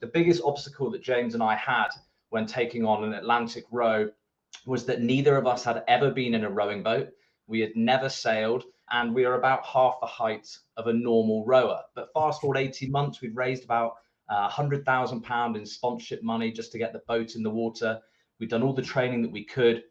The biggest obstacle that James and I had when taking on an Atlantic row was that neither of us had ever been in a rowing boat. We had never sailed, and we are about half the height of a normal rower. But fast forward 18 months, we've raised about £100,000 in sponsorship money just to get the boat in the water. We've done all the training that we could.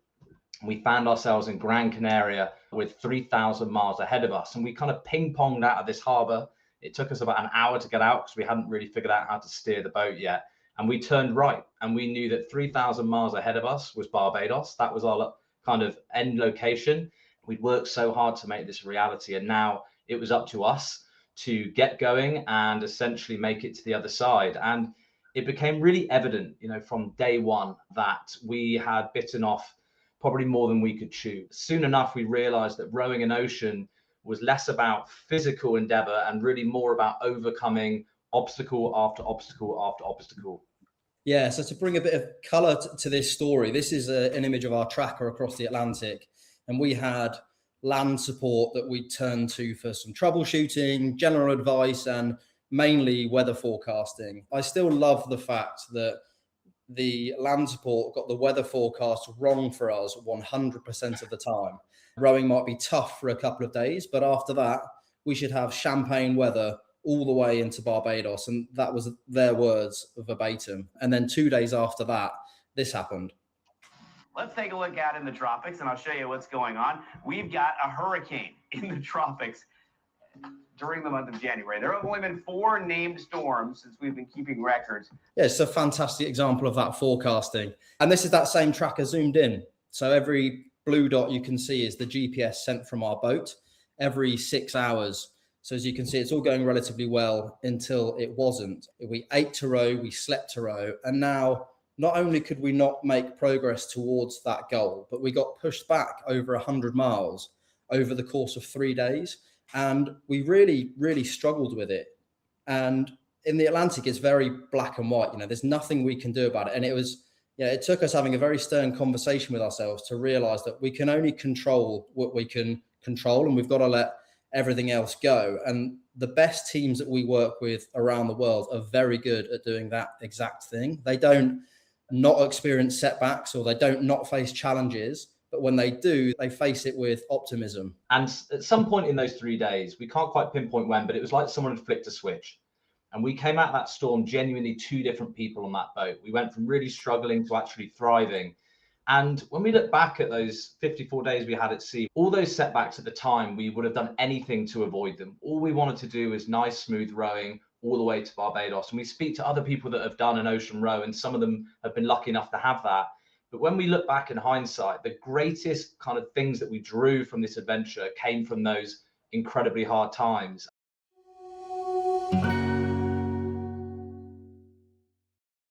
We found ourselves in Gran Canaria with 3,000 miles ahead of us. And we kind of ping-ponged out of this harbor. It took us about an hour to get out because we hadn't really figured out how to steer the boat yet. And we turned right, and we knew that 3,000 miles ahead of us was Barbados. That was our kind of end location. We'd worked so hard to make this a reality, and now it was up to us to get going and essentially make it to the other side. And it became really evident, from day one that we had bitten off probably more than we could chew. Soon enough, we realized that rowing an ocean was less about physical endeavor and really more about overcoming obstacle after obstacle after obstacle. Yeah, so to bring a bit of colour to this story, this is an image of our tracker across the Atlantic, and we had land support that we turned to for some troubleshooting, general advice, and mainly weather forecasting. I still love the fact that the land support got the weather forecast wrong for us 100% of the time. Rowing might be tough for a couple of days, but after that, we should have champagne weather all the way into Barbados. And that was their words verbatim. And then 2 days after that, this happened. Let's take a look out in the tropics, and I'll show you what's going on. We've got a hurricane in the tropics during the month of January. There have only been 4 named storms since we've been keeping records. Yeah, it's a fantastic example of that forecasting. And this is that same tracker zoomed in. So every blue dot you can see is the GPS sent from our boat every 6 hours. So as you can see, it's all going relatively well until it wasn't. We ate to row, we slept to row, and now not only could we not make progress towards that goal, but we got pushed back over 100 miles over the course of 3 days. And we really, really struggled with it. And in the Atlantic, it's very black and white. There's nothing we can do about it. And it took us having a very stern conversation with ourselves to realize that we can only control what we can control, and we've got to let everything else go. And the best teams that we work with around the world are very good at doing that exact thing. They don't not experience setbacks, or they don't not face challenges. But when they do, they face it with optimism. And at some point in those 3 days, we can't quite pinpoint when, but it was like someone had flicked a switch. And we came out of that storm genuinely 2 different people on that boat. We went from really struggling to actually thriving. And when we look back at those 54 days we had at sea, all those setbacks at the time, we would have done anything to avoid them. All we wanted to do was nice, smooth rowing all the way to Barbados. And we speak to other people that have done an ocean row, and some of them have been lucky enough to have that. But when we look back in hindsight, the greatest kind of things that we drew from this adventure came from those incredibly hard times.